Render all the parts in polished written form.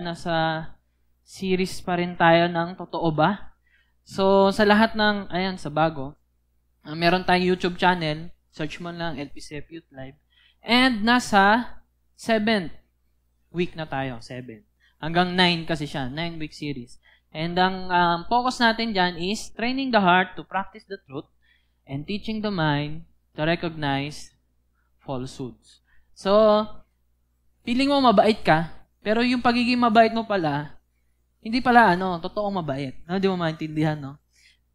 Nasa series pa rin tayo ng Totoo Ba? So, sa lahat ng, sa bago, meron tayong YouTube channel. Search mo lang, LPCF Youth Live. And nasa 7th week na tayo, 7. Hanggang 9 kasi siya, 9-week series. And ang focus natin dyan is training the heart to practice the truth and teaching the mind to recognize falsehoods. So, feeling mo mabait ka, pero yung pagiging mabait mo pala, hindi pala totoong mabait. Hindi mo maintindihan, no?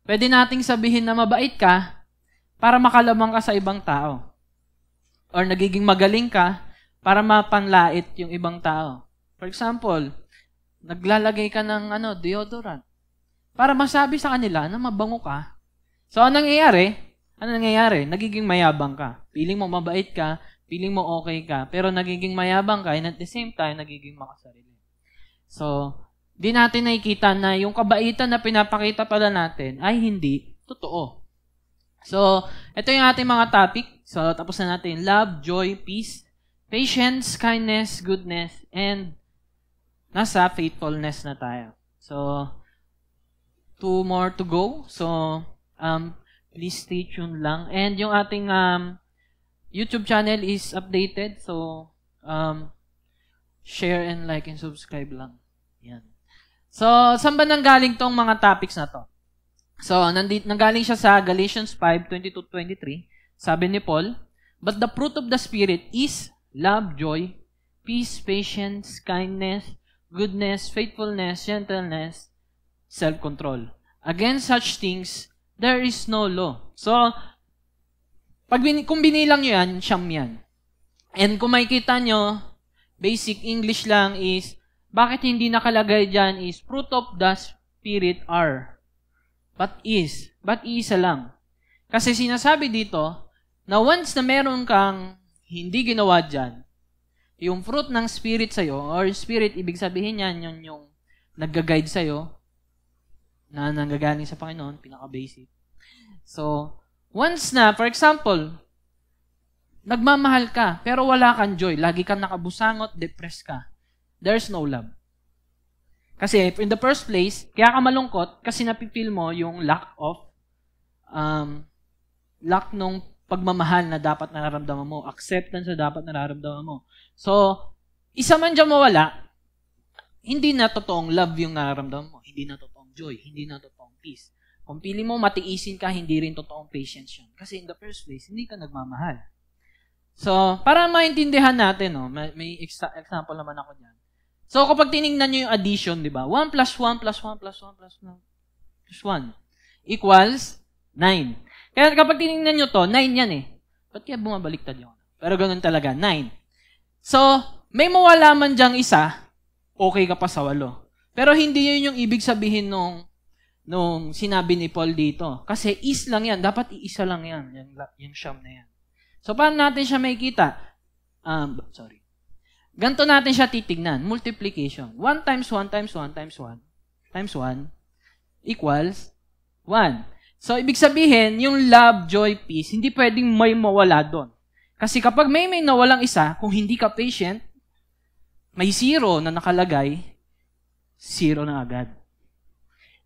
Pwede nating sabihin na mabait ka para makalamang ka sa ibang tao. Or nagiging magaling ka para mapanlait yung ibang tao. For example, naglalagay ka ng deodorant para masabi sa kanila na mabango ka. So, anong nangyayari? Nagiging mayabang ka. Feeling mo mabait ka, feeling mo okay ka, pero nagiging mayabang ka and at the same time, nagiging makasarili. So, di natin nakikita na yung kabaitan na pinapakita pala natin ay hindi totoo. So, ito yung ating mga topic. So, tapos na natin. Love, joy, peace, patience, kindness, goodness, and nasa faithfulness na tayo. So, 2 more to go. So, please stay tuned lang. And yung ating YouTube channel is updated. So, share and like and subscribe lang. Yan. So, saan ba nanggaling tong mga topics na to? So, nanggaling siya sa Galatians 5:22-23. Sabi ni Paul, "But the fruit of the Spirit is love, joy, peace, patience, kindness, goodness, faithfulness, gentleness, self-control. Against such things, there is no law." So, kung binilang nyo yan, siyam yan. And kung makikita nyo, basic English lang is, bakit hindi nakalagay dyan is, fruit of the Spirit are. But isa lang. Kasi sinasabi dito, na once na meron kang hindi ginawa dyan, yung fruit ng Spirit sa'yo, or Spirit, ibig sabihin yan, yun yung nag-guide sa'yo, na nanggagaling sa Panginoon, pinaka-basic. So, once na, for example, nagmamahal ka, pero wala kang joy, lagi kang nakabusangot, depressed ka, there's no love. Kasi, in the first place, kaya ka malungkot, kasi napipil mo yung lack nung pagmamahal na dapat nararamdaman mo, acceptance na dapat nararamdaman mo. So, isa man dyan mawala, hindi na totoong love yung nararamdaman mo, hindi na totoong joy, hindi na totoong peace. Kung pili mo matiisin ka, hindi rin totoong patience yun. Kasi in the first place, hindi ka nagmamahal. So, para maintindihan natin, may example naman ako dyan. So, kapag tinignan nyo yung addition, di ba? 1 plus 1 plus 1 plus 1 plus 1 plus 1 equals 9. Kaya kapag tinignan nyo to, 9 yan eh. Ba't kaya bumabaliktad yun? Pero ganun talaga, 9. So, may mawala man dyang isa, okay ka pa sa 8. Pero hindi yun yung ibig sabihin nung sinabi ni Paul dito. Kasi is lang yan. Dapat iisa lang yan. Yung siyam na yan. So, paano natin siya makikita? Ganito natin siya titignan. Multiplication. 1 times 1 times 1 times 1 times 1 equals 1. So, ibig sabihin, yung love, joy, peace, hindi pwedeng may mawala doon. Kasi kapag may nawalang isa, kung hindi ka patient, may 0 na nakalagay, 0 na agad.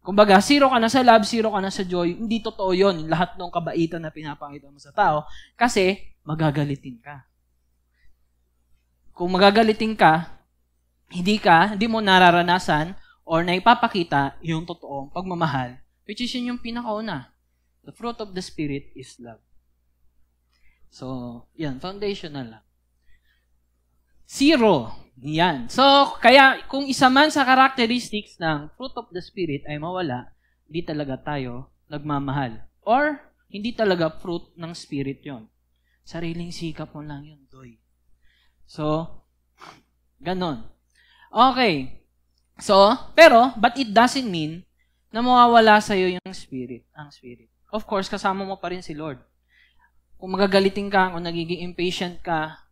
Kumbaga, 0 ka na sa love, 0 ka na sa joy, hindi totoo yun. Lahat ng kabaitan na pinapakita mo sa tao, kasi magagalitin ka. Kung magagalitin ka, hindi mo nararanasan or naipapakita yung totoong pagmamahal, which is yun yung pinakauna. The fruit of the Spirit is love. So, yan, foundational lang. 0. Yan. So, kaya kung isa man sa characteristics ng fruit of the Spirit ay mawala, hindi talaga tayo nagmamahal. Or, hindi talaga fruit ng Spirit yon. Sariling sikap mo lang yun, doy. So, ganon. Okay. So, but it doesn't mean na mawawala sa'yo yung Spirit, ang Spirit. Of course, kasama mo pa rin si Lord. Kung magagalitin ka, kung nagiging impatient ka,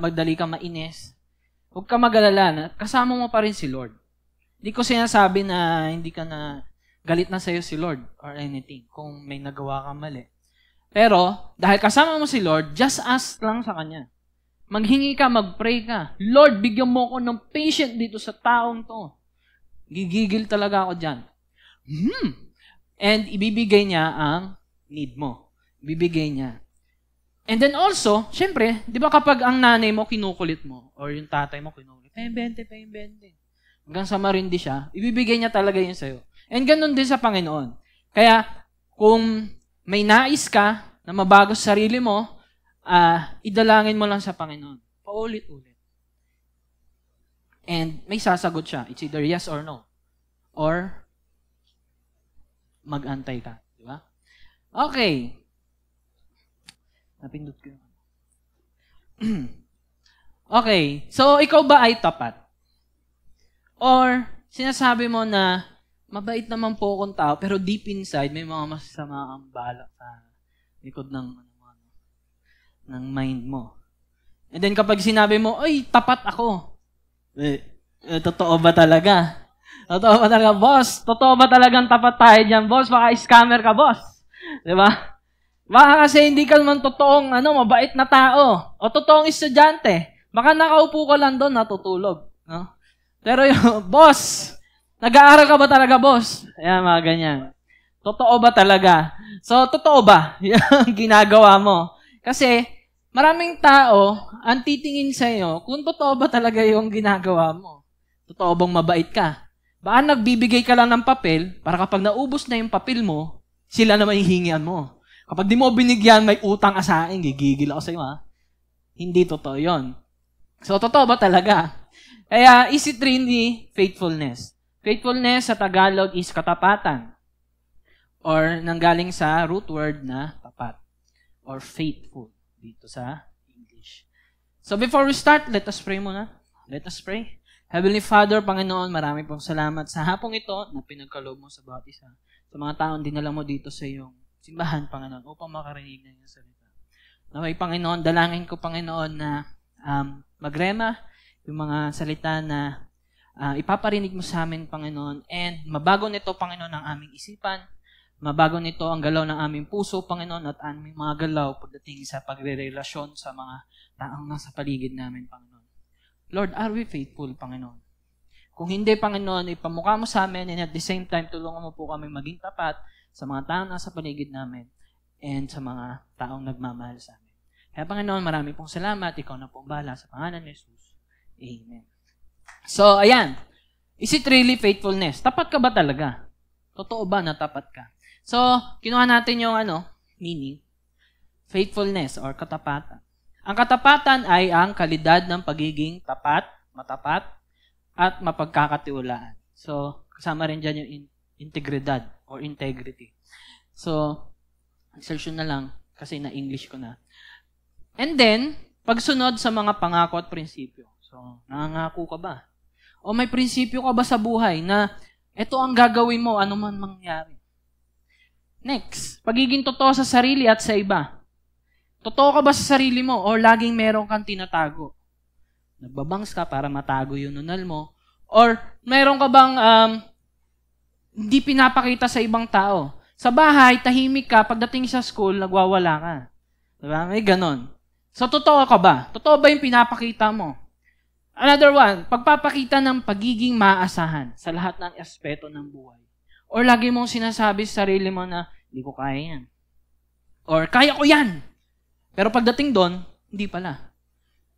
magdali ka mainis, huwag ka mag-alala na kasama mo pa rin si Lord. Hindi ko sinasabi na hindi ka na galit na sa'yo si Lord or anything kung may nagawa kang mali. Pero, dahil kasama mo si Lord, just ask lang sa Kanya. Maghingi ka, mag-pray ka. Lord, bigyan mo ko ng patient dito sa taong to. Gigigil talaga ako dyan. And ibibigay niya ang need mo. Ibibigay niya. And then also, syempre, di ba kapag ang nanay mo kinukulit mo, or yung tatay mo kinukulit, paimbente. Hanggang sa marindi siya, ibibigay niya talaga yun sa'yo. And ganun din sa Panginoon. Kaya, kung may nais ka na mabago sa sarili mo, idalangin mo lang sa Panginoon. Paulit-ulit. And may sasagot siya. It's either yes or no. Or, mag-antay ka. Di ba? Okay. Napindot ko yun. Okay. So, ikaw ba ay tapat? Or, sinasabi mo na, mabait naman po akong tao, pero deep inside, may mga masasama ang balak sa likod ng mind mo. And then kapag sinabi mo, ay, tapat ako. Totoo ba talaga? Totoo ba talaga, boss? Totoo ba talagang tapat tayo dyan, boss? Baka scammer ka, boss. Diba? Baka kasi hindi ka naman totoong, mabait na tao. O totoong estudyante. Baka nakaupo ka lang doon, natutulog. No? Pero yung, boss, nag-aaral ka ba talaga, boss? Ayan, mga ganyan. Totoo ba talaga? So, totoo ba yung ginagawa mo? Kasi, maraming tao ang titingin sa'yo kung totoo ba talaga yung ginagawa mo. Totoo bang mabait ka? Baka nagbibigay ka lang ng papel para kapag naubos na yung papel mo, sila na hihingian mo. Kapag di mo binigyan, may utang ka sa akin, gigigil ako sa'yo, ha? Hindi totoo yon. So, totoo ba talaga? Kaya, is it really faithfulness? Faithfulness sa Tagalog is katapatan. Or nanggaling sa root word na tapat. Or faithful dito sa English. So before we start, let us pray muna. Let us pray. Heavenly Father, Panginoon, marami pong salamat sa hapong ito na pinagkaloob mo sa bawat isa. Sa mga taong dinala mo dito sa iyong simbahan, Panginoon, upang makarinig ng iyong salita. Naway, Panginoon, dalangin ko, Panginoon, na magrema yung mga salita na ipaparinig mo sa amin, Panginoon, and mabago nito, Panginoon, ang aming isipan, mabago nito ang galaw ng aming puso, Panginoon, at aming mga galaw pagdating sa pagre-relasyon sa mga taong nasa paligid namin, Panginoon. Lord, are we faithful, Panginoon? Kung hindi, Panginoon, ipamukha mo sa amin, and at the same time, tulungan mo po kami maging tapat sa mga taong nasa paligid namin and sa mga taong nagmamahal sa amin. Kaya, Panginoon, marami pong salamat. Ikaw na pong bahala sa pangalan ni Jesus. Amen. So, ayan. Is it really faithfulness? Tapat ka ba talaga? Totoo ba na tapat ka? So, kinuha natin yung meaning. Faithfulness or katapatan. Ang katapatan ay ang kalidad ng pagiging tapat, matapat, at mapagkakatiwalaan. So, kasama rin dyan yung integridad or integrity. So, insertion na lang kasi na-English ko na. And then, pagsunod sa mga pangako at prinsipyo. So, nangangako ka ba? O may prinsipyo ka ba sa buhay na ito ang gagawin mo, ano man mangyari? Next, pagiging totoo sa sarili at sa iba. Totoo ka ba sa sarili mo o laging meron kang tinatago? Nagbabangs ka para matago yung nunal mo? Or meron ka bang hindi pinapakita sa ibang tao? Sa bahay, tahimik ka. Pagdating sa school, nagwawala ka. Diba? May ganon. So, totoo ka ba? Totoo ba yung pinapakita mo? Another one, pagpapakita ng pagiging maaasahan sa lahat ng aspeto ng buhay. Or lagi mong sinasabi sa sarili mo na, hindi ko kaya yan. Or, kaya ko yan! Pero pagdating doon, hindi pala.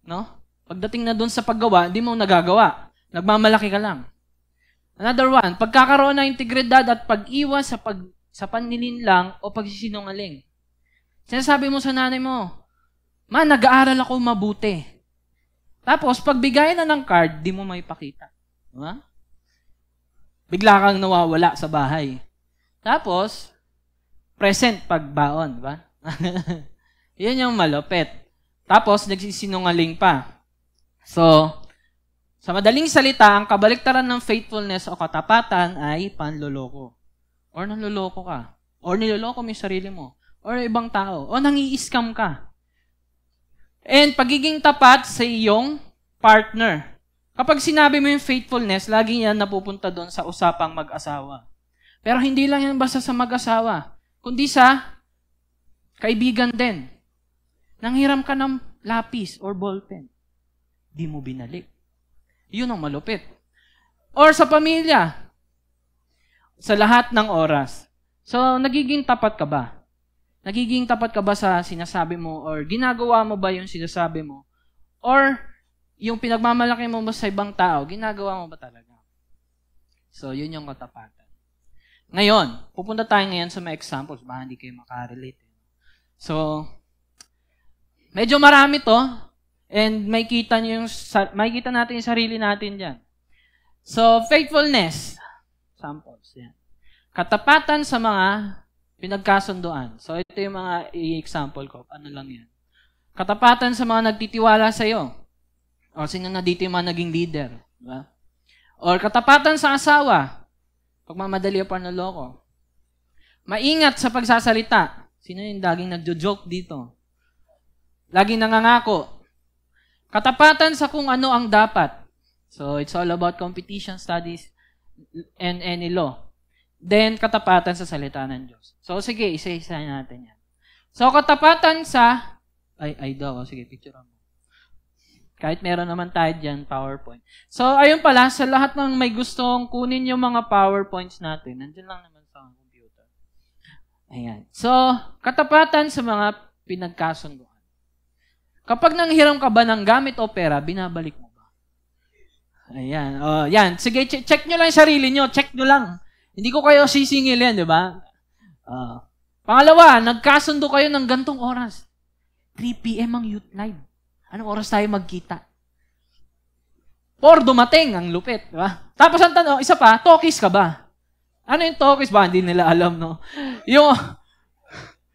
No? Pagdating na doon sa paggawa, hindi mo nagagawa. Nagmamalaki ka lang. Another one, pagkakaroon ng integridad at pag-iwas sa panlilinlang o pagsisinungaling. Sinasabi mo sa nanay mo, Ma, nag-aaral ako mabuti. Tapos, pagbigay na ng card, di mo may pakita. Diba? Bigla kang nawawala sa bahay. Tapos, present pagbaon, diba? Yan yung malupit. Tapos, nagsisinungaling pa. So, sa madaling salita, ang kabaliktaran ng faithfulness o katapatan ay panloloko. Or nanloloko ka. Or niloloko mo yung sarili mo. Or ibang tao. O nangi-scam ka. And pagiging tapat sa iyong partner. Kapag sinabi mo yung faithfulness, lagi yan napupunta doon sa usapang mag-asawa. Pero hindi lang yan basta sa mag-asawa, kundi sa kaibigan din. Nanghiram ka ng lapis or ballpen. Di mo binalik. Yun ang malupit. Or sa pamilya, sa lahat ng oras. So, nagiging tapat ka ba? Nagiging tapat ka ba sa sinasabi mo? Or ginagawa mo ba yung sinasabi mo? Or yung pinagmamalaki mo ba sa ibang tao, ginagawa mo ba talaga? So, yun yung katapatan. Ngayon, pupunta tayo ngayon sa mga examples. Baka hindi kayo makarelate. So, medyo marami to. And makikita natin yung sarili natin dyan. So, faithfulness. Samples. Yan. Katapatan sa mga pinagkasunduan. So, ito yung mga i-example ko. Ano lang yan. Katapatan sa mga nagtitiwala sa iyo. O, sino na dito yung mga naging leader. Diba? Or katapatan sa asawa. Pagmamadali o panloloko. Maingat sa pagsasalita. Sino yung laging nagjo-joke dito? Laging nangangako. Katapatan sa kung ano ang dapat. So, it's all about competition studies and any law. Then, katapatan sa salita ng Diyos. So, sige, isa-isa natin yan. So, katapatan sa... Sige, picture mo. Kahit meron naman tayo dyan, PowerPoint. So, ayun pala, sa lahat ng may gustong kunin yung mga PowerPoints natin, nandiyan lang naman sa computer. Ayan. So, katapatan sa mga pinagkasunduan. Kapag nanghiram ka ba ng gamit o pera, binabalik mo ba? Ayan. O, yan. Sige, check nyo lang yung sarili nyo. Check nyo lang. Hindi ko kayo sisingil yan, di ba? Pangalawa, nagkasundo kayo ng gantong oras. 3 p.m. ang youth live. Anong oras tayo magkita? 4 dumating, ang lupit. Di ba? Tapos ang tanong, isa pa, talkies ka ba? Ano yung talkies ba? Hindi nila alam, no?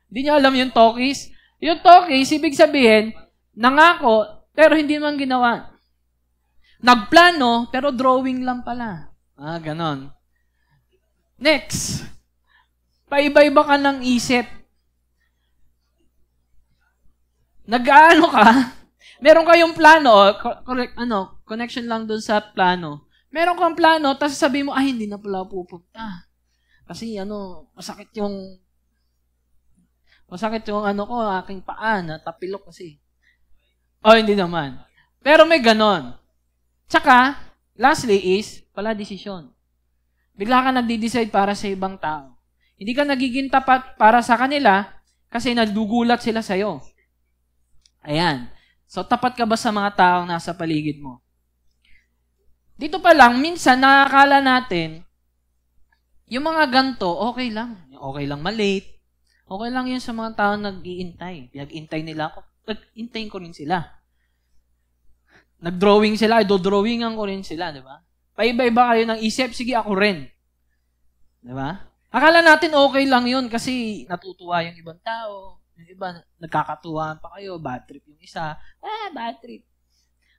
Hindi nyo alam yung talkies? Yung talkies, ibig sabihin, nangako, pero hindi man ginawa. Nagplano, pero drawing lang pala. Ganon. Next. Paiba-iba ka ng isip. Nag-ano ka? Meron kayong plano, connection lang dun sa plano. Meron kang plano, tapos sabi mo, hindi na pala pupunta. Kasi masakit yung aking paa, natapilok kasi. Hindi naman. Pero may ganon. Tsaka, lastly is, pala desisyon. Bigla ka nagdi-decide para sa ibang tao. Hindi ka nagiging tapat para sa kanila kasi nadugulat sila sa'yo. Ayan. So, tapat ka ba sa mga taong nasa paligid mo? Dito pa lang, minsan, nakakala natin, yung mga ganto, okay lang. Okay lang malate. Okay lang yun sa mga taong nag-iintay. Pinag-intay nila ako. Nag-intayin ko rin sila. Nag-drawing sila, do-drawingan ko rin sila, di ba? Paiba-iba kayo ng isip, sige ako rin. Di ba? Akala natin okay lang yun kasi natutuwa yung ibang tao. Yung iba, nagkakatuwaan pa kayo, bad trip yung isa. Bad trip.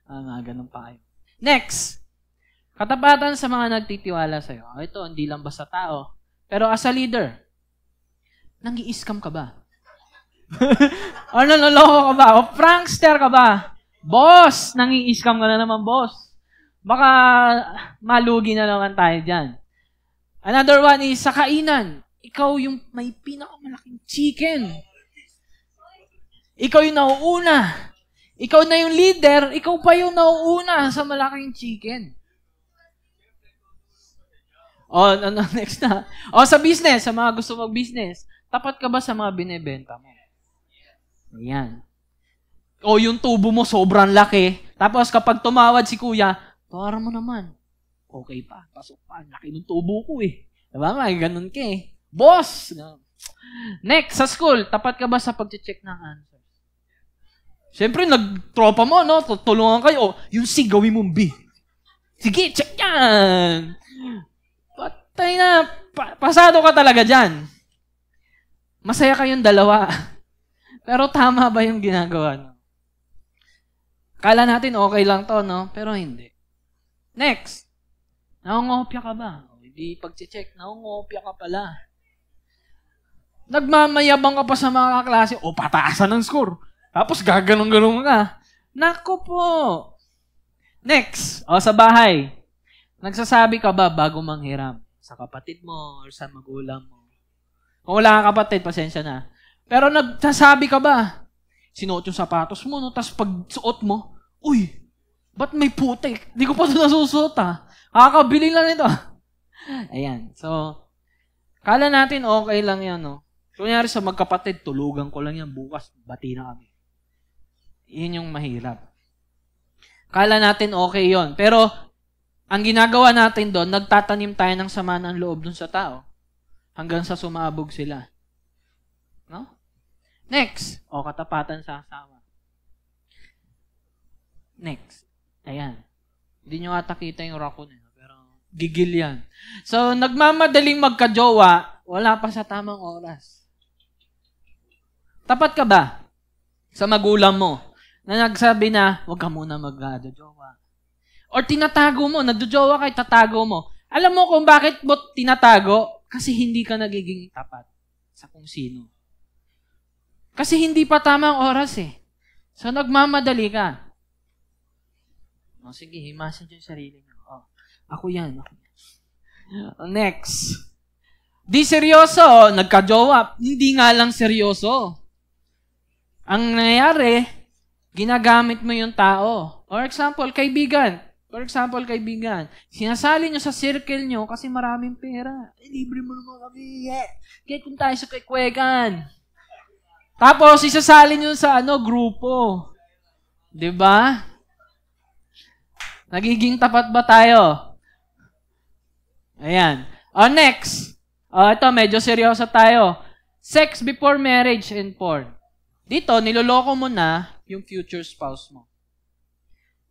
Mga ganun pa kayo. Next. Katapatan sa mga nagtitiwala sa'yo. Ito, hindi lang basta tao. Pero as a leader, nang-i-scam ka ba? O naloloko ka ba? O prankster ka ba? Boss! Nang-i-scam ka na naman, boss. Baka malugi na naman tayo dyan. Another one is sa kainan. Ikaw yung may pinakamalaking chicken. Ikaw yung nauuna. Ikaw na yung leader. Ikaw pa yung nauuna sa malaking chicken. Next na. Sa business, sa mga gusto mag-business. Tapat ka ba sa mga binebenta mo? Ayan. Yung tubo mo sobrang laki. Tapos kapag tumawad si kuya, tawaran mo naman. Okay pa. Pasok pa. Laki ng tubo ko eh. Diba? May ganun ka eh. Boss! Next, sa school, tapat ka ba sa pag-check ng answers? Siyempre, nagtropa mo, no? Tulungan kayo. Yung C, gawin mong B. Sige, check yan! Patay na. Pasado ka talaga dyan. Masaya kayong dalawa. Pero tama ba yung ginagawa? No? Kala natin okay lang to, no? Pero hindi. Next. Nangongopya ka ba? Hindi pag-check. Nangongopya ka pala. Nagmamayabang ka pa sa mga klase. Pataasan ng score. Tapos gaganong-ganong ka. Naku po. Next. Sa bahay. Nagsasabi ka ba bago manghiram? Sa kapatid mo or sa magulang mo? Kung wala kang kapatid, pasensya na. Pero nagsasabi ka ba? sinuot yung sapatos mo, no? Tapos pag suot mo, uy, ba't may putik? Di ko pa ito nasusuot, ha? Kakabili lang ito. Ayan. So, kala natin okay lang yan, no? Kunyari sa magkapatid, tulugan ko lang yan, bukas, bati na kami. Yun yung mahirap. Kala natin okay yon. Pero, ang ginagawa natin doon, nagtatanim tayo ng sama ng loob dun sa tao. Hanggang sa sumabog sila. No? Next. Katapatan sa asawa. Next. Ayan. Hindi nyo ata kita yung raccoon. Pero, gigil yan. So, nagmamadaling magka-jowa, wala pa sa tamang oras. Tapat ka ba sa magulang mo na nagsabi na, huwag ka muna mag-jowa? Or tinatago mo, nagjojowa ka, tatago mo. Alam mo kung bakit mo tinatago? Kasi hindi ka nagiging tapat sa kung sino. Kasi hindi pa tamang oras eh. So, nagmamadali ka. Sige, himasin yung sarili nyo. Ako yan. Next. Di seryoso, nagka-jowa. Hindi nga lang seryoso. Ang nangyayari, ginagamit mo yung tao. For example, kaibigan. Sinasali nyo sa circle nyo kasi maraming pera. Libre mo naman kami. Kaya kung tayo sa kwekan. Tapos, isasali nyo sa grupo. Diba? Nagiging tapat ba tayo? Ayan. Next. Ito, medyo seryoso tayo. Sex before marriage and porn. Dito, niloloko mo na yung future spouse mo.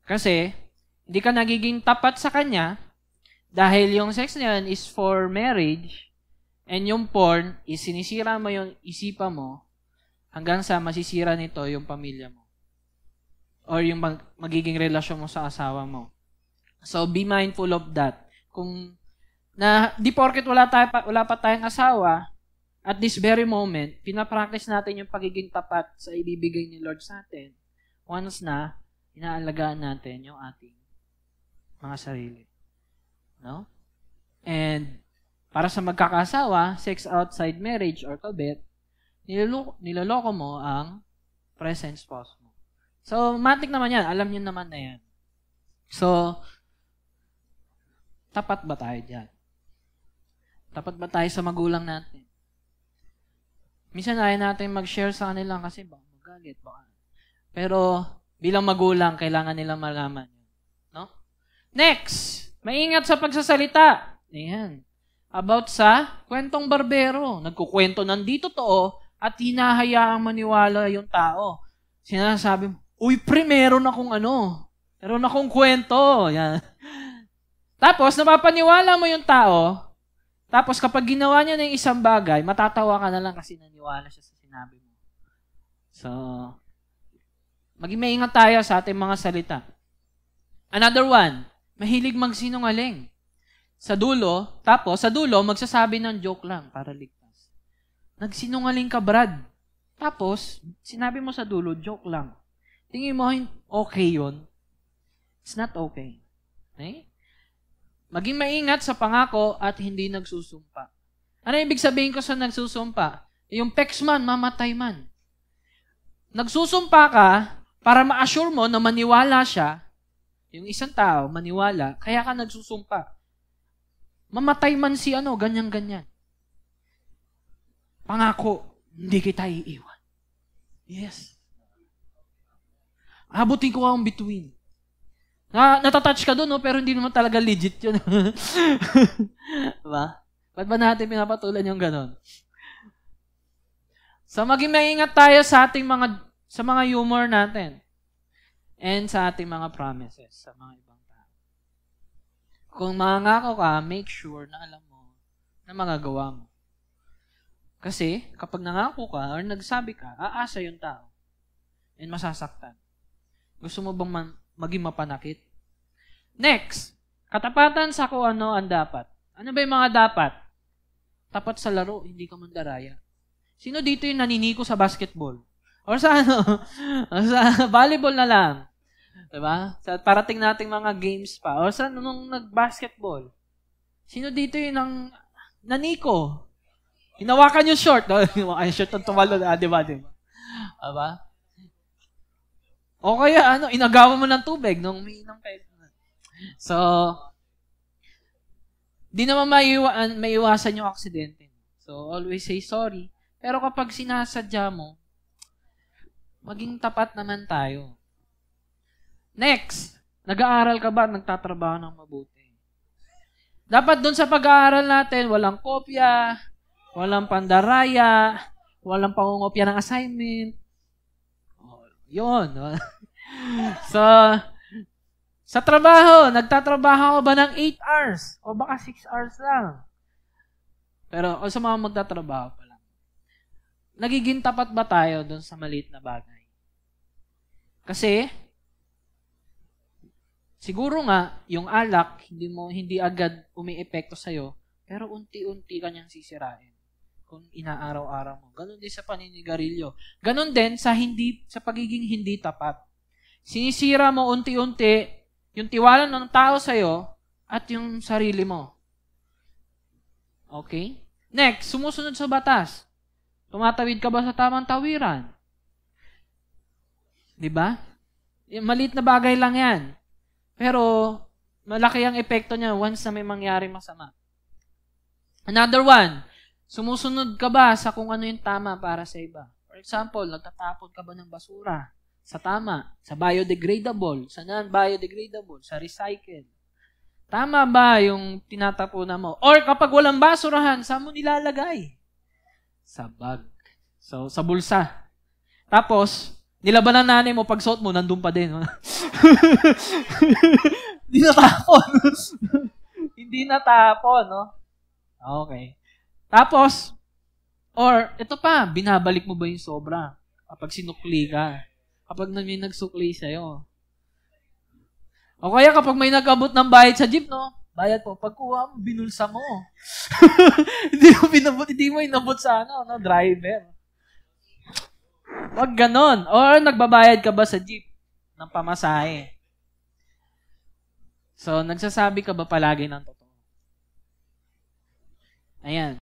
Kasi, hindi ka nagiging tapat sa kanya dahil yung sex na yun is for marriage and yung porn is sinisira mo yung isipan mo hanggang sa masisira nito yung pamilya mo or yung magiging relasyon mo sa asawa mo. So, be mindful of that. Kung di porket wala pa tayong asawa, at this very moment, pinapractice natin yung pagiging tapat sa ibibigay ni Lord sa atin once na inaalagaan natin yung ating mga sarili. No? And para sa magkakasawa, sex outside marriage or kabit, niloloko mo ang present spouse mo. So, matik naman yan. Alam niyo naman na yan. So, tapat ba tayo dyan? Tapat ba tayo sa magulang natin? Minsan ayaw natin mag-share sa kanila kasi baka magalit. Pero, bilang magulang, kailangan nilang malaman. No? Next, maingat sa pagsasalita. Ayan. About sa kwentong barbero. Nagkukwento ng di totoo at hinahayaang maniwala yung tao. Sinasabi mo, uy, meron akong kwento. Yan. Tapos, napapaniwala mo yung tao. Tapos, kapag ginawa niya ng isang bagay, matatawa ka na lang kasi naniwala siya sa sinabi mo. So, maging maingat tayo sa ating mga salita. Another one, mahilig magsinungaling. Sa dulo, magsasabi ng joke lang para ligtas. Nagsinungaling ka, Brad. Tapos, sinabi mo sa dulo, joke lang. Tingin mo, okay yun? It's not okay. Okay? Maging maingat sa pangako at hindi nagsusumpa. Ano ibig sabihin ko sa nagsusumpa? Yung pex man, mamatay man. Nagsusumpa ka para ma-assure mo na maniwala siya, yung isang tao, maniwala, kaya ka nagsusumpa. Mamatay man si ganyan-ganyan. Pangako, hindi kita iiwan. Yes. Abutin ko ang between. Natatouch ka doon, pero hindi naman talaga legit yun. Diba? Ba't ba natin pinapatulan yung ganon? So, maging maingat tayo sa mga humor natin. And sa ating mga promises sa mga ibang tao. Kung mangako ka, make sure na alam mo na magagawa mo. Kasi, kapag nangako ka or nagsabi ka, aasa yung tao. And masasaktan. Gusto mo bang maging mapanakit? Next, katapatan sa kung ano ang dapat. Ano ba yung mga dapat? Tapat sa laro, hindi ka mandaraya. Sino dito yung naniniko sa basketball? Or sa sa volleyball na lang. Diba? Sa parating nating mga games pa. Or sa nung nag-basketball. Sino dito yung naniko? Hinawakan yung short. Hinawakan yung short ang tumalo na, diba? Diba? O kaya, inagawan mo ng tubig nung umiinom kayo. So, di naman maiwasan yung aksidente. So, always say sorry. Pero kapag sinasadya mo, maging tapat naman tayo. Next, nag-aaral ka ba at nagtatrabaho ng mabuti? Dapat dun sa pag-aaral natin, walang kopya, walang pandaraya, walang pangungopya ng assignment. Yun. So, sa trabaho, nagtatrabaho ka ba ng 8 hours? O baka 6 hours lang? Pero sa mga magtatrabaho pa lang, nagiging tapat ba tayo dun sa maliit na bagay? Kasi, siguro nga, yung alak, hindi agad umiepekto sa'yo, pero unti-unti kanyang sisirain kung inaaraw-araw mo. Ganon din sa paninigarilyo. Ganon din sa pagiging hindi tapat. Sinisira mo unti-unti yung tiwala ng tao sa'yo at yung sarili mo. Okay? Next, sumusunod sa batas. Tumatawid ka ba sa tamang tawiran? Diba? Maliit na bagay lang yan. Pero, malaki ang epekto niya once na may mangyari masama. Another one, sumusunod ka ba sa kung ano yung tama para sa iba? For example, nagtatapon ka ba ng basura? Sa tama, sa biodegradable, sa non-biodegradable, sa recycle. Tama ba yung tinatapunan mo? Or kapag walang basurahan, saan mo nilalagay? Sa bag. So, sa bulsa. Tapos, nilaban ng nanay mo, pag suot mo, nandun pa din. Hindi natapon. Hindi natapon, no? Okay. Tapos, or, ito pa, binabalik mo ba yung sobra? Kapag sinukli ka. Kapag may nagsukli sa'yo. O kaya kapag may nag-abot ng bayad sa jeep, no? Bayad po. Pagkuha mo, binulsa mo. Hindi mo inabot sa driver. Wag ganon. Or nagbabayad ka ba sa jeep ng pamasahe? So, nagsasabi ka ba palagi ng totoo? Ayan.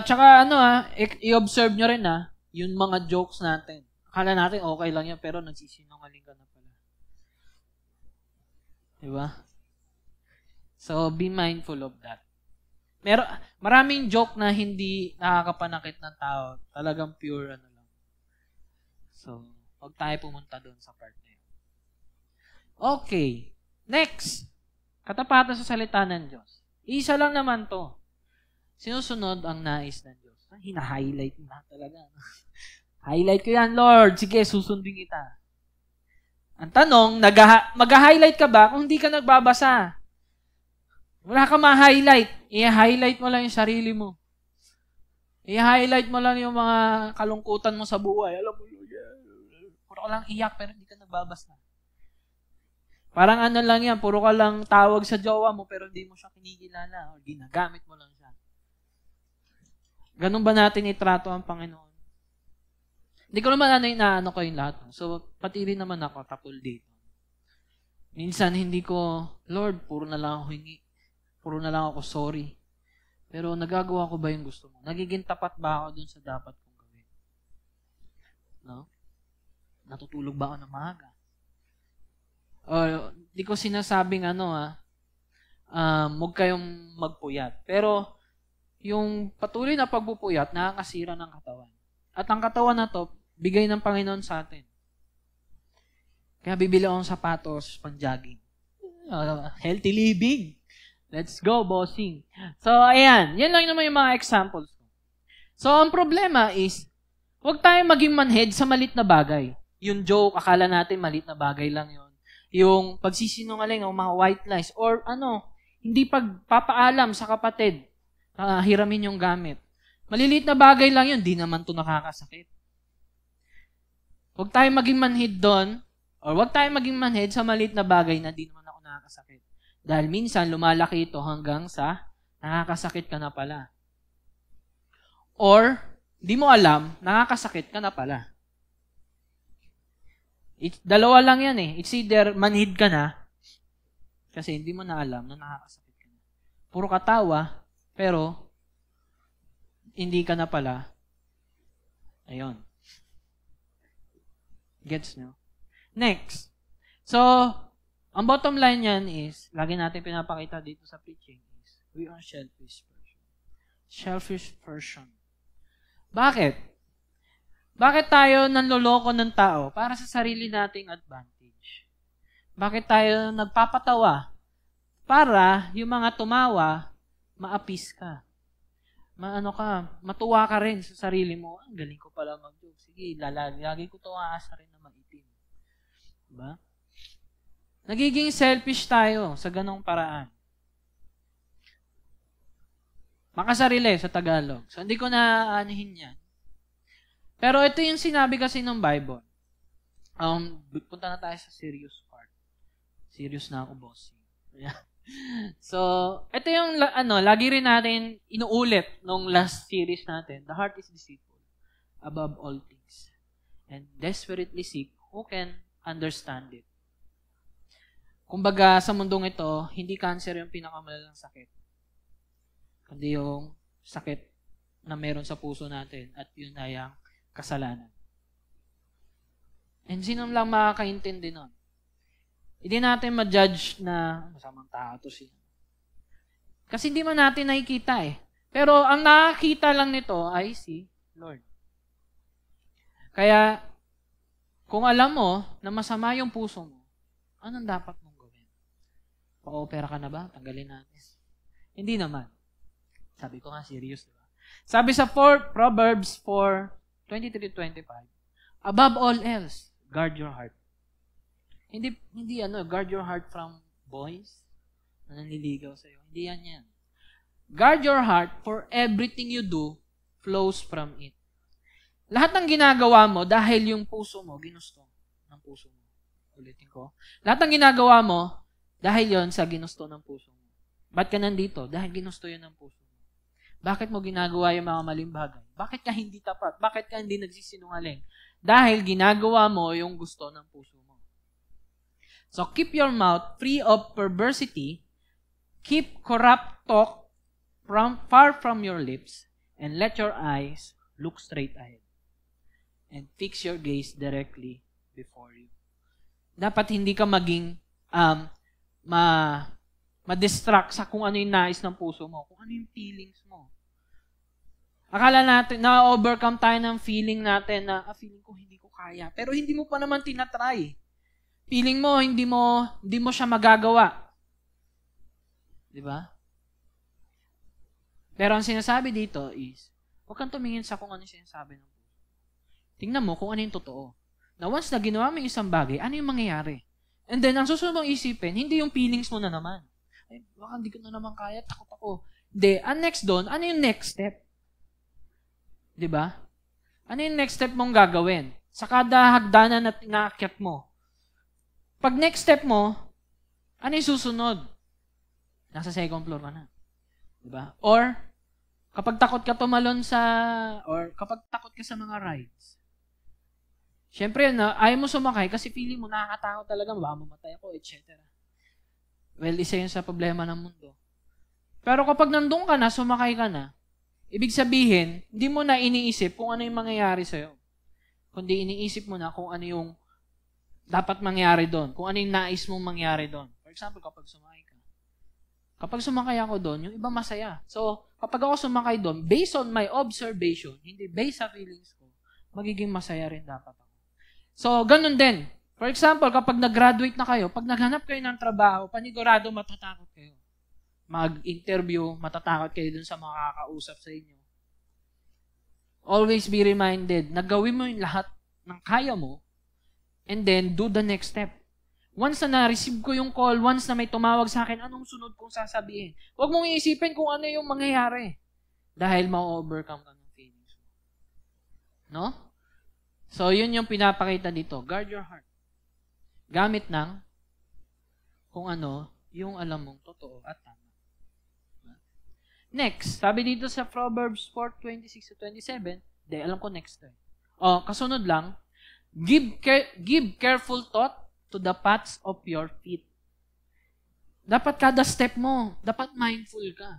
Tsaka i-observe nyo rin yung mga jokes natin. Akala natin okay lang yan, pero nagsisinungaling ka na pala. Diba? So, be mindful of that. Maraming joke na hindi nakakapanakit ng tao. Talagang pure lang. So, huwag tayo pumunta doon sa part na yun. Okay. Next. Katapatan sa salita ng Diyos. Isa lang naman to. Sinusunod ang nais ng Diyos. Hina-highlight na talaga. Highlight ko yan, Lord. Sige, susundin kita. Ang tanong, mag-highlight ka ba kung hindi ka nagbabasa? Wala ka ma-highlight. I-highlight mo lang yung sarili mo. I-highlight mo lang yung mga kalungkutan mo sa buhay. Alam mo, puro ka lang iyak pero hindi ka nagbabasa. Parang lang yan, puro ka lang tawag sa jowa mo pero hindi mo siya kinikilala o ginagamit mo lang siya. Ganun ba natin itrato ang Panginoon? Hindi ko naman inaano ko yung lahat. So, pati rin naman ako, tapol dito. Minsan, hindi ko, Lord, puro na lang ako hingi. Puro na lang ako sorry. Pero nagagawa ko ba yung gusto mo? Nagiging tapat ba ako dun sa dapat kong gawin? No? Natutulog ba ako ng maaga? Di ko sinasabing huwag kayong magpuyat. Pero, yung patuloy na pagpupuyat, nakakasira ng katawan. At ang katawan na to, bigay ng Panginoon sa atin. Kaya bibili akong sapatos, pang-jogging. Healthy living. Let's go, bossing. So, ayan. Yan lang naman yung mga examples. So, ang problema is, huwag tayong maging manhead sa malit na bagay. Yung joke, akala natin malit na bagay lang yun. Yung pagsisinungaling ng mga white lies. Or hindi pagpapaalam sa kapatid. Hiramin yung gamit. Maliliit na bagay lang yun, di naman to nakakasakit. Huwag tayong maging manhid doon, or huwag tayong maging manhid sa maliit na bagay na di naman ako nakakasakit. Dahil minsan, lumalaki ito hanggang sa nakakasakit ka na pala. Or, di mo alam, nakakasakit ka na pala. Dalawa lang yan eh. It's either manhid ka na, kasi hindi mo na alam na nakakasakit ka na. Puro katawa, pero, hindi ka na pala. Ayun. Gets nyo? Next. So, ang bottom line yan is, lagi natin pinapakita dito sa preaching is, we are selfish person. Selfish person. Bakit? Bakit tayo nanloloko ng tao? Para sa sarili nating advantage. Bakit tayo nagpapatawa? Para yung mga tumawa, maapis ka. Matuwa ka rin sa sarili mo. Ang galing ko pala mag-joke. Sige, lagi ko tumaasa rin na maitim. Diba? Nagiging selfish tayo sa ganong paraan. Makasarili sa Tagalog. So, hindi ko na aanihin yan. Pero ito yung sinabi kasi ng Bible. Punta na tayo sa serious part. Serious na ako, bossing. So, ito yung lagi rin natin inuulit nung last series natin. The heart is deceitful above all things. And desperately seek who can understand it. Kumbaga, sa mundong ito, hindi cancer yung pinakamalalang sakit. Kundi yung sakit na meron sa puso natin at yun ay ang kasalanan. And sino lang makakaintindi nun? Hindi natin ma-judge na masamang tao to siya. Kasi hindi man natin nakikita eh. Pero ang nakakita lang nito ay si Lord. Kaya, kung alam mo na masama yung puso mo, anong dapat mong gawin? Pa-opera ka na ba? Tanggalin natin. Hindi naman. Sabi ko nga, serious, diba? Sabi sa Proverbs 4:23-25, above all else, guard your heart. Hindi guard your heart from boys na nanliligaw sa'yo. Hindi yan. Guard your heart, for everything you do flows from it. Lahat ng ginagawa mo, dahil yung puso mo, ginusto ng puso mo. Ulitin ko. Lahat ng ginagawa mo, dahil yon sa ginusto ng puso mo. Ba't ka nandito? Dahil ginusto yun ng puso mo. Bakit mo ginagawa yung mga maling bagay? Bakit ka hindi tapat? Bakit ka hindi nagsisinungaling? Dahil ginagawa mo yung gusto ng puso mo. So, keep your mouth free of perversity, keep corrupt talk far from your lips, and let your eyes look straight ahead. And fix your gaze directly before you. Dapat hindi ka maging ma-distract sa kung ano yung nais ng puso mo, kung ano yung feelings mo. Akala natin, na-overcome tayo ng feeling natin na, feeling ko hindi ko kaya. Pero hindi mo pa naman tinatry. Feeling mo, hindi mo siya magagawa. Di ba? Pero ang sinasabi dito is, huwag kang tumingin sa kung ano yung sinasabi ng puso. Tingnan mo kung ano yung totoo. Na once na ginawa mo yung isang bagay, ano yung mangyayari? And then, ang susunod mong isipin, hindi yung feelings mo na naman. Ay, baka hindi ko na naman kaya, takot ako. Hindi, ang next doon, ano yung next step? Diba? Ano yung next step mong gagawin? Sa kada hagdanan na inaakyat mo. Pag next step mo, ano yung susunod? Nasa second floor ka na. Diba? Or, kapag takot ka tumalon kapag takot ka sa mga rides, syempre, ayaw mo sumakay kasi feeling mo nakakatakot talaga, baka mamatay ako, etc. Well, isa yun sa problema ng mundo. Pero kapag nandun ka na, sumakay ka na, ibig sabihin, hindi mo na iniisip kung ano yung mangyayari sa'yo. Kundi iniisip mo na kung ano yung dapat mangyari doon. Kung ano yung nais mong mangyari doon. For example, kapag sumakay ka. Kapag sumakay ako doon, yung iba masaya. So, kapag ako sumakay doon, based on my observation, hindi based sa feelings ko, magiging masaya rin dapat ako. So, ganun din. For example, kapag nag-graduate na kayo, pag naghanap kayo ng trabaho, panigurado matatakot kayo. Mag-interview, matatakot kayo dun sa mga kakausap sa inyo. Always be reminded na gawin mo yung lahat ng kaya mo and then do the next step. Once na na-receive ko yung call, once na may tumawag sa akin, anong sunod kong sasabihin? Huwag mong iisipin kung ano yung mangyayari dahil ma-overcome ka ng feelings mo. No? So, yun yung pinapakita dito. Guard your heart. Gamit ng kung ano yung alam mong totoo at tama. Next, sabi dito sa Proverbs 4:26-27, alam ko next time. Kasunod lang, give careful thought to the paths of your feet. Dapat kada step mo, dapat mindful ka.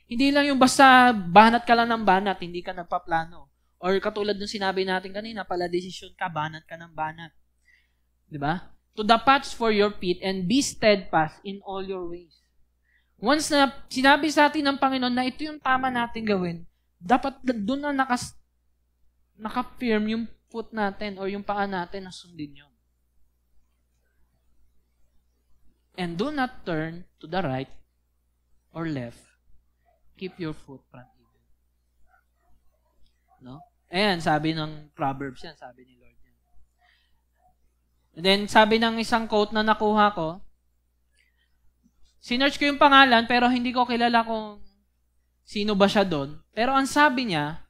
Hindi lang yung basta banat ka lang ng banat, hindi ka nagpaplano. Or katulad ng sinabi natin kanina, pala desisyon ka, banat ka ng banat. Di ba? To the paths for your feet and be steadfast in all your ways. Once na sinabi sa atin ng Panginoon na ito yung tama natin gawin, dapat doon na naka-firm yung foot natin or yung paa natin na sundin yun. And do not turn to the right or left. Keep your foot front even. No? Ayan, sabi ng Proverbs yan, sabi ni Lord yan. And then, sabi ng isang quote na nakuha ko, sinearch ko yung pangalan, pero hindi ko kilala kung sino ba siya doon. Pero ang sabi niya,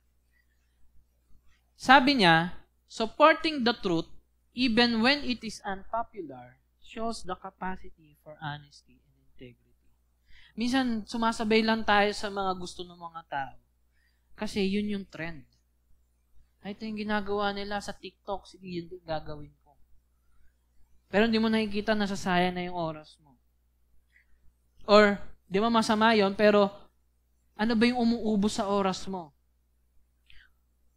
supporting the truth, even when it is unpopular, shows the capacity for honesty and integrity. Minsan, sumasabay lang tayo sa mga gusto ng mga tao. Kasi yun yung trend. Ito yung ginagawa nila sa TikTok, sige, yun din gagawin ko. Pero hindi mo nakikita na sasayang na yung oras mo. Or, di ba masama yun, pero ano ba yung umuubos sa oras mo?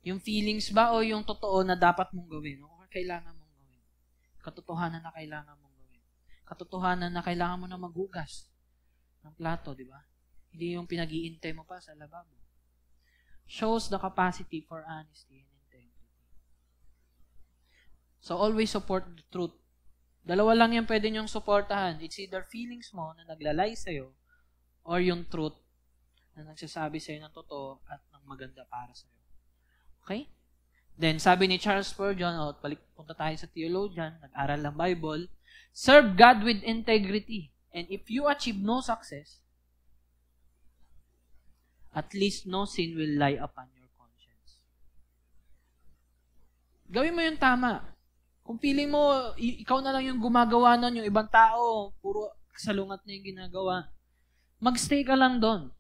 Yung feelings ba o yung totoo na dapat mong gawin? O kailangan mong gawin? Katotohanan na kailangan mong gawin. Katotohanan na kailangan mo na maghugas ng plato, di ba? Hindi yung pinag-iintay mo pa sa lababo. Shows the capacity for honesty and integrity. So, always support the truth. Dalawa lang yung pwede nyong supportahan. It's either feelings mo na naglalay sa'yo or yung truth na nagsasabi sa'yo ng totoo at ng maganda para sa'yo. Okay? Then, sabi ni Charles Spurgeon, punta tayo sa theologian, nag-aral ng Bible, serve God with integrity. And if you achieve no success, at least no sin will lie upon your conscience. Gawin mo yung tama. Kung feeling mo, ikaw na lang yung gumagawa nun, yung ibang tao, puro kasalungat na yung ginagawa, magstay ka lang doon.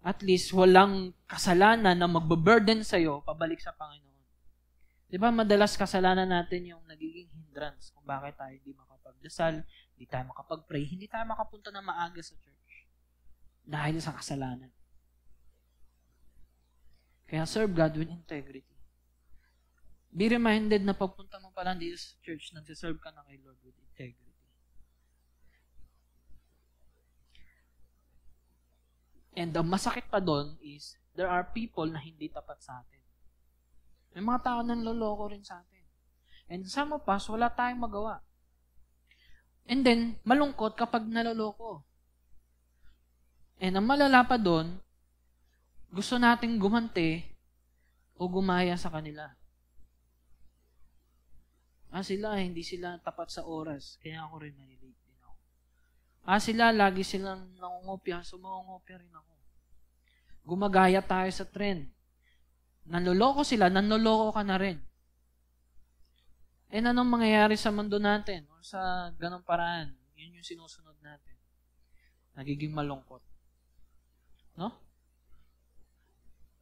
At least walang kasalanan na magbaburden sa'yo pabalik sa Panginoon. Di ba madalas kasalanan natin yung nagiging hindrance kung bakit tayo hindi makapagdasal, hindi tayo makapag-pray, hindi tayo makapunta na maaga sa church. Dahil sa kasalanan. Kaya serve God with integrity. Be reminded na pagpunta mo pala dito sa church, nagsiserve ka na kay Lord with integrity. And the masakit pa doon is, there are people na hindi tapat sa atin. May mga tao nang loloko rin sa atin. And some of us, wala tayong magawa. And then, malungkot kapag naloloko. And ang malala pa doon, gusto nating gumante o gumaya sa kanila. Sila, hindi sila tapat sa oras. Kaya ako rin nalilate din ako. Sila, lagi silang nangungopya. So, mangungopya rin ako. Gumagaya tayo sa trend. Nanloloko sila, nanloloko ka na rin. And anong mangyayari sa mundo natin? O sa ganong paraan? Yun yung sinusunod natin. Nagiging malungkot. No?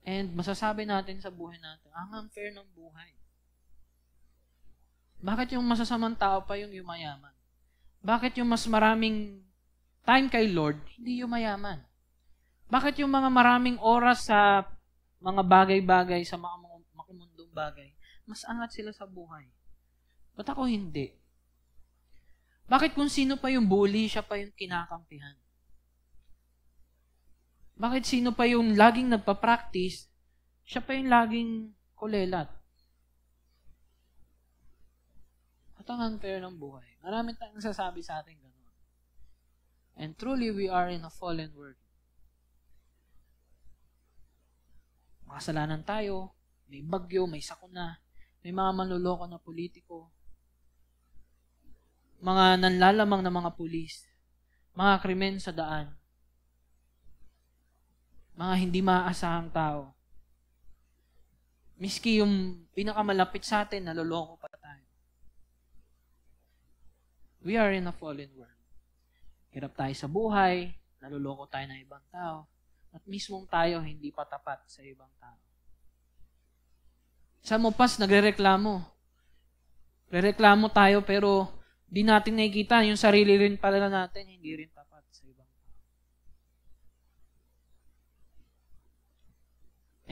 And masasabi natin sa buhay natin, ang unfair ng buhay. Bakit yung masasamang tao pa yung yumayaman? Bakit yung mas maraming time kay Lord, hindi yumayaman? Bakit yung mga maraming oras sa mga bagay-bagay, sa mga makumundong bagay, mas angat sila sa buhay? Ba't ako hindi? Bakit kung sino pa yung bully, siya pa yung kinakampihan? Bakit sino pa yung laging nagpa-practice, siya pa yung laging kulelat? At ang unfair ng buhay. Marami tayong nasasabi sa atin ganun. And truly, we are in a fallen world. Makasalanan tayo, may bagyo, may sakuna, may mga manloloko na politiko, mga nanlalamang na mga pulis, mga krimen sa daan, mga hindi maaasahang tao. Miski yung pinakamalapit sa atin, naloloko pa tayo. We are in a fallen world. Hirap tayo sa buhay, naloloko tayo ng ibang tao, at mismong tayo hindi pa tapat sa ibang tao. Sa mupas, nagrereklamo. Rereklamo tayo pero di natin nakikita yung sarili rin pala natin, hindi rin tapat sa ibang tao.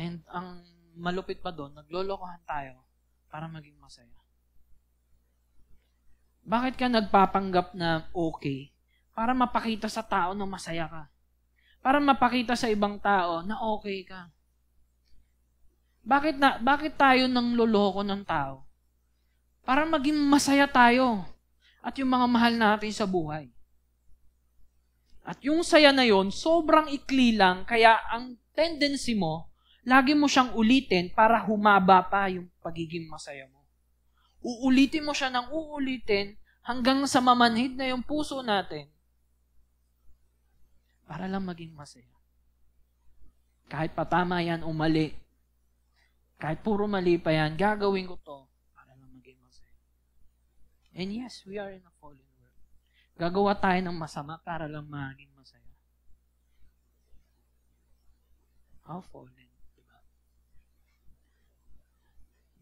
And ang malupit pa doon, naglolokohan tayo para maging masaya. Bakit ka nagpapanggap na okay? Para mapakita sa tao na masaya ka. Para mapakita sa ibang tao na okay ka. Bakit tayo nang loloko ng tao? Para maging masaya tayo at yung mga mahal natin sa buhay. At yung saya na yon, sobrang ikli lang, kaya ang tendency mo, lagi mo siyang ulitin para humaba pa yung pagiging masaya mo. Uulitin mo siya ng uulitin hanggang sa mamanhid na yung puso natin para lang maging masaya. Kahit patama yan o mali, kahit puro mali pa yan, gagawin ko to para lang maging masaya. And yes, we are in a fallen world. Gagawa tayo ng masama para lang maging masaya. How fallen, diba?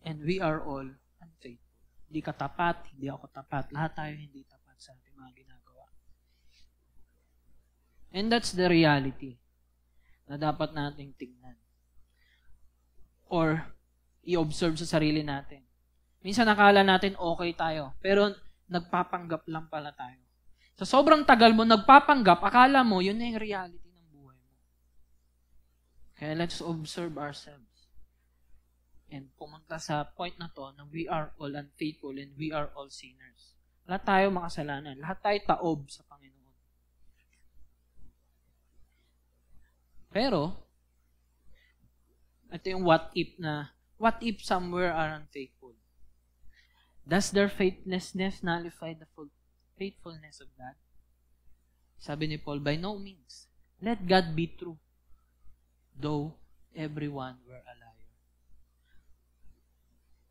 And we are all unfaithful. Hindi ka tapat, hindi ako tapat. Lahat tayo hindi tapat sa ating mga ginagawa. And that's the reality na dapat nating tingnan. Or i-observe sa sarili natin. Minsan nakala natin okay tayo, pero nagpapanggap lang pala tayo. Sa sobrang tagal mo, nagpapanggap, akala mo, yun na yung reality ng buhay mo. Kaya let's observe ourselves. And pumunta sa point na to na we are all unfaithful and we are all sinners. Lahat tayo makasalanan. Lahat tayo taob sa Panginoon. Pero, ito yung what if somewhere are unfaithful? Does their faithlessness nullify the faithfulness of God? Sabi ni Paul, by no means. Let God be true, though everyone were a liar.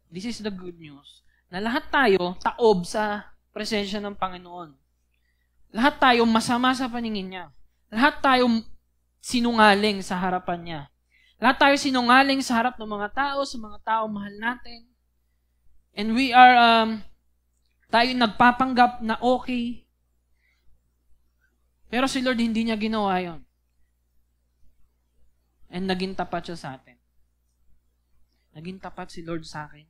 This is the good news, na lahat tayo taob sa presensya ng Panginoon. Lahat tayo masama sa paningin niya. Lahat tayo sinungaling sa harapan niya. Lahat tayo sinungaling sa harap ng mga tao, sa mga tao mahal natin. And we are, tayo nagpapanggap na okay. Pero si Lord hindi niya ginawa yon. And naging tapat siya sa atin. Naging tapat si Lord sa akin.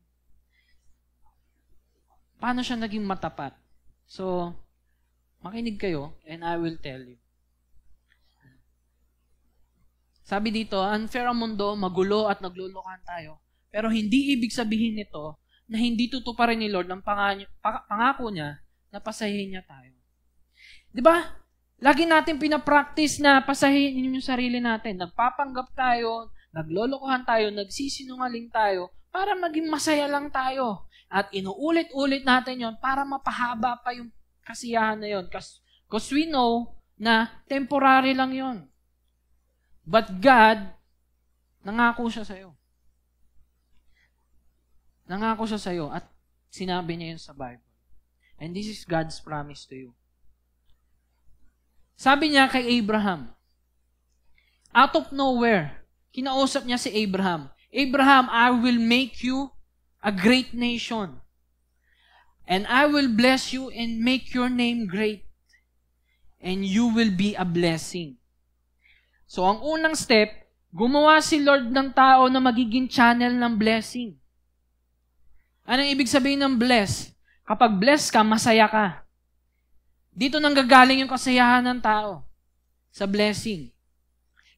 Paano siya naging matapat? So, makinig kayo and I will tell you. Sabi dito, unfair ang mundo, magulo at naglulukan tayo. Pero hindi ibig sabihin nito na hindi tutuparin ni Lord ang pangako niya na pasahin niya tayo. Di ba? Lagi natin pinapractice na pasahin yung sarili natin. Nagpapanggap tayo, naglolokohan tayo, nagsisinungaling tayo para maging masaya lang tayo. At inuulit-ulit natin yon para mapahaba pa yung kasiyahan na yon. Because we know na temporary lang yon. But God, nangako siya sa'yo. Nangako siya sa'yo at sinabi niya yun sa Bible. And this is God's promise to you. Sabi niya kay Abraham, out of nowhere, kinausap niya si Abraham, Abraham, I will make you a great nation. And I will bless you and make your name great. And you will be a blessing. So, ang unang step, gumawa si Lord ng tao na magiging channel ng blessing. Anong ibig sabihin ng bless? Kapag bless ka, masaya ka. Dito nanggagaling yung kasayahan ng tao sa blessing.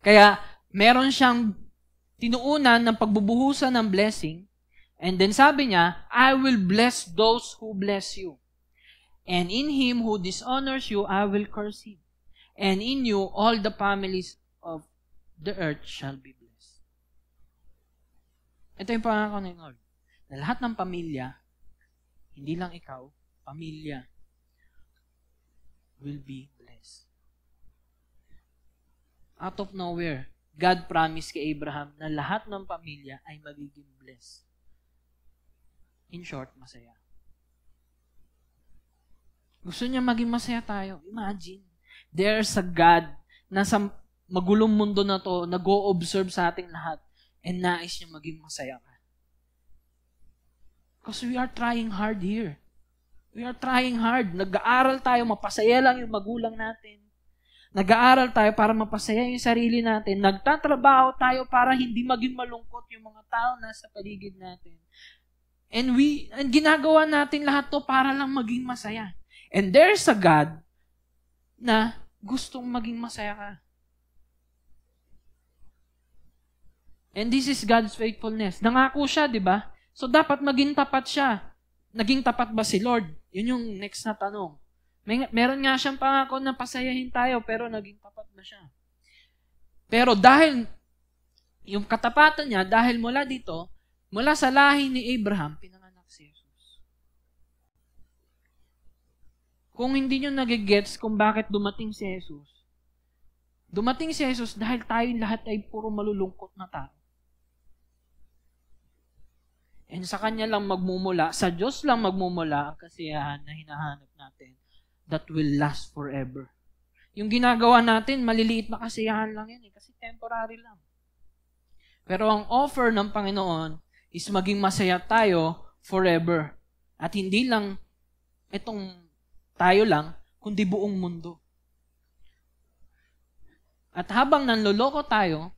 Kaya, meron siyang tinuunan ng pagbubuhusan ng blessing. And then sabi niya, I will bless those who bless you. And in him who dishonors you, I will curse him. And in you, all the families of the earth shall be blessed. Ito yung pangako ng Lord. Na lahat ng pamilya, hindi lang ikaw, pamilya, will be blessed. Out of nowhere, God promised kay Abraham na lahat ng pamilya ay magiging blessed. In short, masaya. Gusto niya maging masaya tayo. Imagine, there's a God na sa magulong mundo na to, nag-o-observe sa ating lahat and nais niya maging masaya ka. Because we are trying hard here. We are trying hard. Nag-aaral tayo, mapasaya lang yung magulang natin. Nag-aaral tayo para mapasaya yung sarili natin. Nagtatrabaho tayo para hindi maging malungkot yung mga tao na sa paligid natin. And ginagawa natin lahat to para lang maging masaya. And there's a God na gustong maging masaya ka. And this is God's faithfulness. Nangako siya, di ba? So dapat maging tapat siya. Naging tapat ba si Lord? Yun yung next na tanong. Meron nga siyang pangako na pasayahin tayo, pero naging tapat ba siya? Pero dahil yung katapatan niya, dahil mula dito, mula sa lahi ni Abraham, pinanganak si Jesus. Kung hindi nyo nagigets kung bakit dumating si Jesus dahil tayo lahat ay puro malulungkot na tao. And sa Kanya lang magmumula, sa Diyos lang magmumula ang kasiyahan na hinahanap natin that will last forever. Yung ginagawa natin, maliliit na kasiyahan lang yan kasi temporary lang. Pero ang offer ng Panginoon is maging masaya tayo forever. At hindi lang itong tayo lang, kundi buong mundo. At habang nanloloko tayo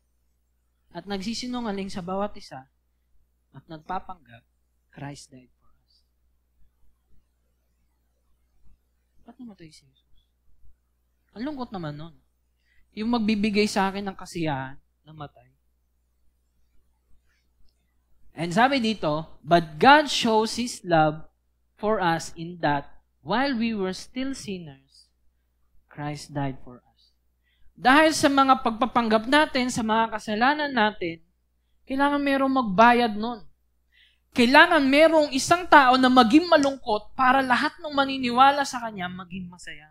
at nagsisinungaling sa bawat isa at nagpapanggap, Christ died for us. Ba't namatay si Jesus? Ang lungkot naman nun. Yung magbibigay sa akin ng kasiyahan, namatay. And sabi dito, but God shows His love for us in that while we were still sinners, Christ died for us. Dahil sa mga pagpapanggap natin, sa mga kasalanan natin, kailangan merong magbayad nun. Kailangan merong isang tao na maging malungkot para lahat ng maniniwala sa Kanya maging masaya.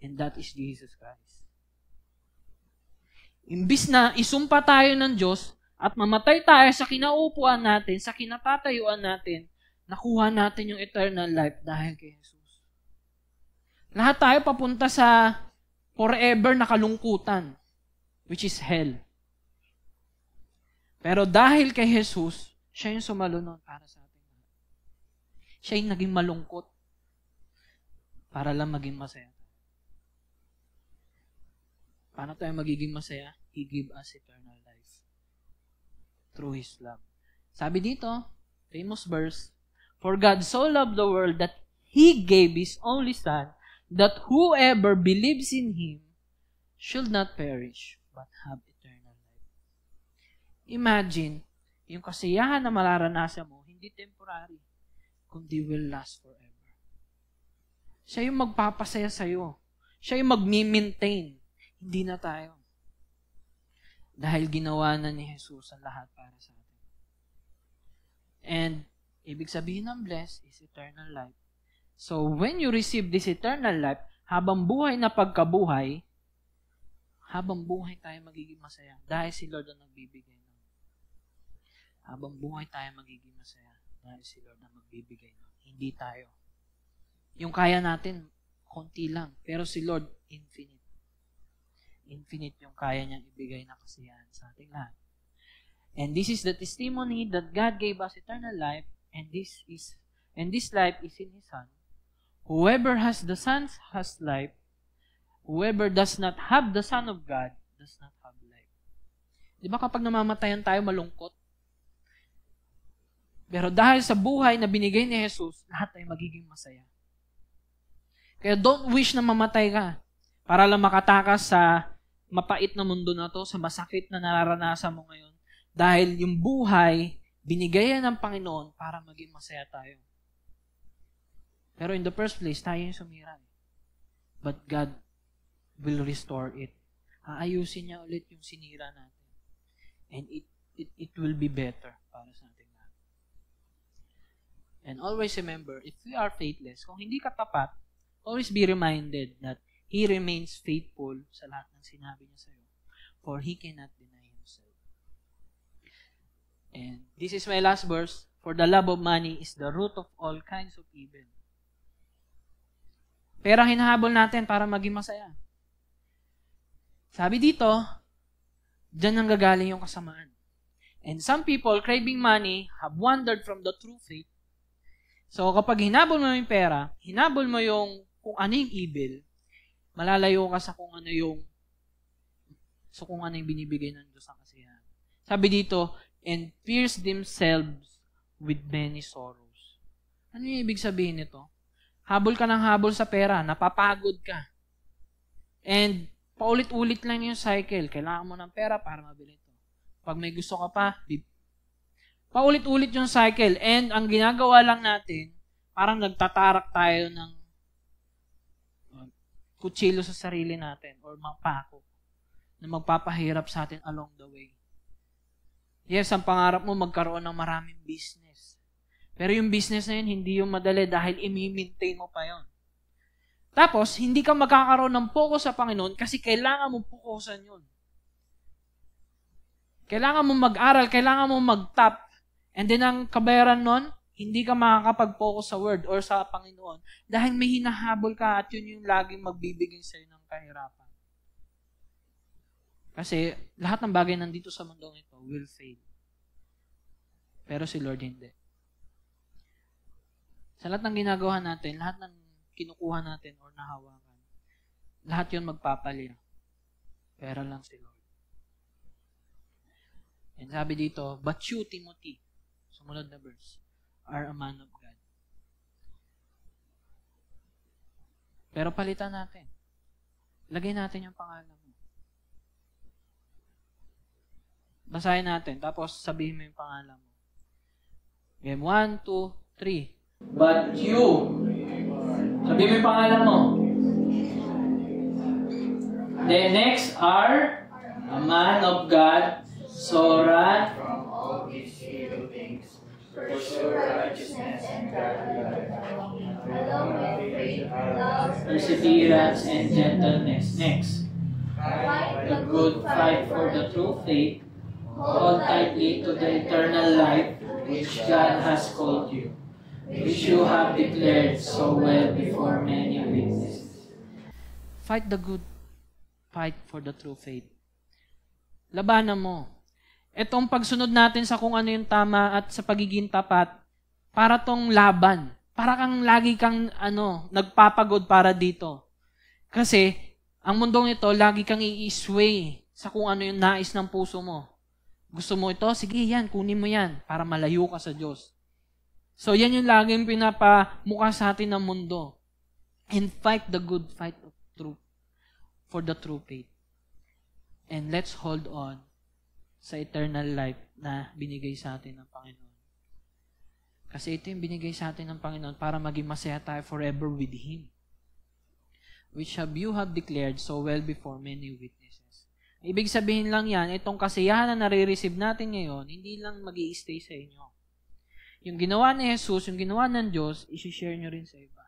And that is Jesus Christ. Imbis na isumpa tayo ng Diyos, at mamatay tayo sa kinaupuan natin, sa kinatatayuan natin, nakuha natin yung eternal life dahil kay Jesus. Lahat tayo papunta sa forever na kalungkutan, which is hell. Pero dahil kay Jesus, siya yung sumalunod para sa atin. Siya yung naging malungkot para lang maging masaya. Paano tayo magiging masaya? He gave us eternal life through His love. Sabi dito, famous verse, for God so loved the world that He gave His only Son, that whoever believes in Him should not perish, but have eternal life. Imagine, yung kasiyahan na mararanasan mo, hindi temporary, kundi will last forever. Siya yung magpapasaya sa'yo. Siya yung mag-maintain. Hindi na tayo. Dahil ginawa na ni Jesus ang lahat para sa atin. And, ibig sabihin ng blessed is eternal life. So, when you receive this eternal life, habang buhay na pagkabuhay, habang buhay tayo magiging masaya. Dahil si Lord ang nagbibigay nun. Habang buhay tayo magiging masaya. Dahil si Lord ang magbibigay nun. Hindi tayo. Yung kaya natin, konti lang. Pero si Lord, infinite. Infinite yung kaya niyang ibigay na kasiyahan sa ating lahat. And this is the testimony that God gave us eternal life, and this life is in His Son. Whoever has the Son has life. Whoever does not have the Son of God does not have life. Di ba kapag namamatayan tayo, malungkot? Pero dahil sa buhay na binigay ni Jesus, lahat ay magiging masaya. Kaya don't wish na mamatay ka para lang makatakas sa mapait na mundo na to, sa masakit na nararanasan mo ngayon. Dahil yung buhay, binigay yan ng Panginoon para maging masaya tayo. Pero in the first place, tayo yung sumira. But God will restore it. Aayusin niya ulit yung sinira natin. And it will be better para sa ating lahat. And always remember, if we are faithless, kung hindi ka tapat, always be reminded that He remains faithful sa lahat ng sinabi niya sa iyo. For He cannot deny Himself. And this is my last verse. For the love of money is the root of all kinds of evil. Pera hinahabol natin para maging masaya. Sabi dito, diyan ang gagaling yung kasamaan. And some people craving money have wandered from the true faith. So kapag hinabol mo yung pera, hinabol mo yung kung ano yung evil, malalayo ka sa kung ano yung binibigay ng Diyos sa kasiyahan. Sabi dito, and pierce themselves with many sorrows. Ano yung ibig sabihin nito? Habol ka ng habol sa pera, napapagod ka. And paulit-ulit lang yung cycle. Kailangan mo ng pera para mabili ito. Pag may gusto ka pa, paulit-ulit yung cycle. And ang ginagawa lang natin, parang nagtatarak tayo ng kutsilo sa sarili natin or mapako na magpapahirap sa atin along the way. Yes, ang pangarap mo magkaroon ng maraming business. Pero yung business na yun, hindi yung madali dahil i-maintain mo pa yun. Tapos, hindi ka magkakaroon ng focus sa Panginoon kasi kailangan mong focusan yun. Kailangan mong mag-aral, kailangan mong mag-top. And then, ang kabayaran nun, hindi ka makakapag-focus sa Word or sa Panginoon dahil may hinahabol ka at yun yung laging magbibigay sa'yo ng kahirapan. Kasi, lahat ng bagay nandito sa mundong ito will fade. Pero si Lord hindi. Sa lahat ng ginagawa natin, lahat ng kinukuha natin or nahawakan, lahat yun magpapalia. Pera lang si Lord. And sabi dito, but you, Timothy, sumunod na verse, are a man of God. Pero palitan natin. Lagay natin yung pangalan mo. Basahin natin, tapos sabihin mo yung pangalan mo. Game 1, 2, 3. But you, sabihin mo yung pangalan mo. The next are a man of God, Sora, from all these evil things, pursue righteousness and godliness, along with faith, love, perseverance, and gentleness. Next. fight The good fight for the true faith. Hold tightly to the eternal life which God has called you, which you have declared so well before many witnesses. Fight the good fight for the true faith. Labanan mo. Itong pagsunod natin sa kung ano yung tama at sa pagiging tapat, para tong laban. Para kang lagi kang nagpapagod para dito. Kasi, ang mundong ito, lagi kang i-sway sa kung ano yung nais ng puso mo. Gusto mo ito? Sige, yan, kunin mo yan para malayo ka sa Diyos. So, yan yung laging pinapamukha sa atin ng mundo. And fight the good fight of truth for the true faith. And let's hold on sa eternal life na binigay sa atin ng Panginoon. Kasi ito yung binigay sa atin ng Panginoon para maging masaya tayo forever with Him. Which you have declared so well before many witnesses. Ibig sabihin lang yan, itong kasiyahan na nare-receive natin ngayon, hindi lang mag-i-stay sa inyo. Yung ginawa ni Jesus, yung ginawa ng Diyos, isi-share nyo rin sa iba.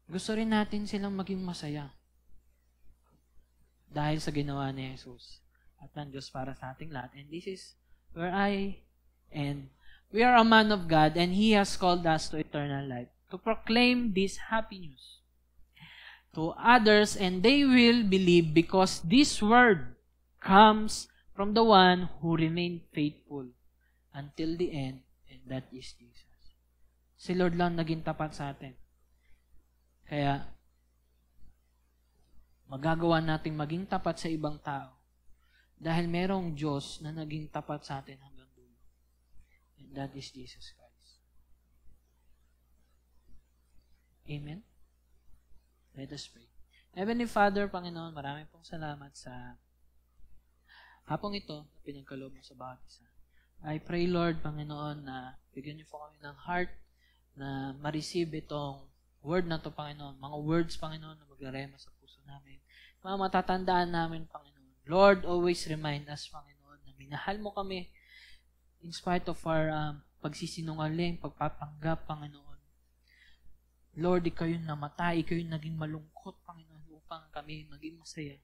Gusto rin natin silang maging masaya. Dahil sa ginawa ni Jesus at ng Diyos para sa ating lahat. And this is where we are a man of God and He has called us to eternal life to proclaim this happy news to others, and they will believe because this word comes from the one who remained faithful until the end, and that is Jesus. Si Lord lang naging tapat sa atin. Kaya, magagawa nating maging tapat sa ibang tao dahil merong Diyos na naging tapat sa atin hanggang dulo. And that is Jesus Christ. Amen? Let us pray. Heavenly Father, Panginoon, maraming pong salamat sa hapong ito na pinagkaloob mo sa bawat isa. I pray, Lord, Panginoon, na bigyan niyo po kami ng heart na ma-receive itong word na to, Panginoon. Mga words, Panginoon, na maglarema sa puso namin. Mga matatandaan namin, Panginoon. Lord, always remind us, Panginoon, na minahal mo kami in spite of our pagsisinungaling, pagpapanggap, Panginoon. Lord, ikaw yung namatay, ikaw yung naging malungkot, Panginoon, upang kami maging masaya.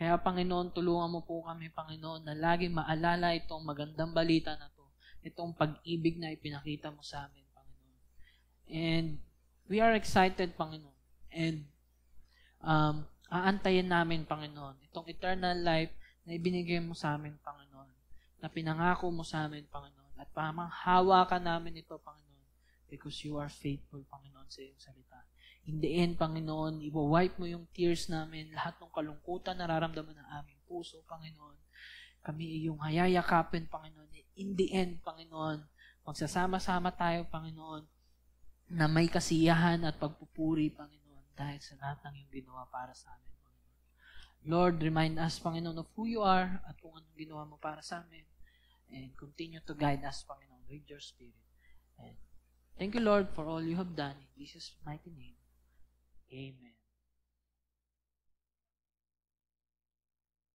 Kaya, Panginoon, tulungan mo po kami, Panginoon, na laging maalala itong magandang balita na to, itong pag-ibig na ipinakita mo sa amin, Panginoon. And we are excited, Panginoon. And aantayin namin, Panginoon, itong eternal life na ibinigay mo sa amin, Panginoon, na pinangako mo sa amin, Panginoon, at pamanghawakan namin ito, Panginoon, because you are faithful, Panginoon, sa iyong salita. In the end, Panginoon, iwa-wipe mo yung tears namin, lahat ng kalungkutan nararamdaman ng aming puso, Panginoon. Kami iyong hayayakapin, Panginoon. In the end, Panginoon, Magsasama-sama tayo, Panginoon, na may kasiyahan at pagpupuri, Panginoon, dahil sa lahat ng iyong ginawa para sa amin, Panginoon. Lord, remind us, Panginoon, of who you are at kung anong ginawa mo para sa amin. And continue to guide us, Panginoon, with your Spirit. And thank you, Lord, for all you have done. In Jesus' mighty name, amen.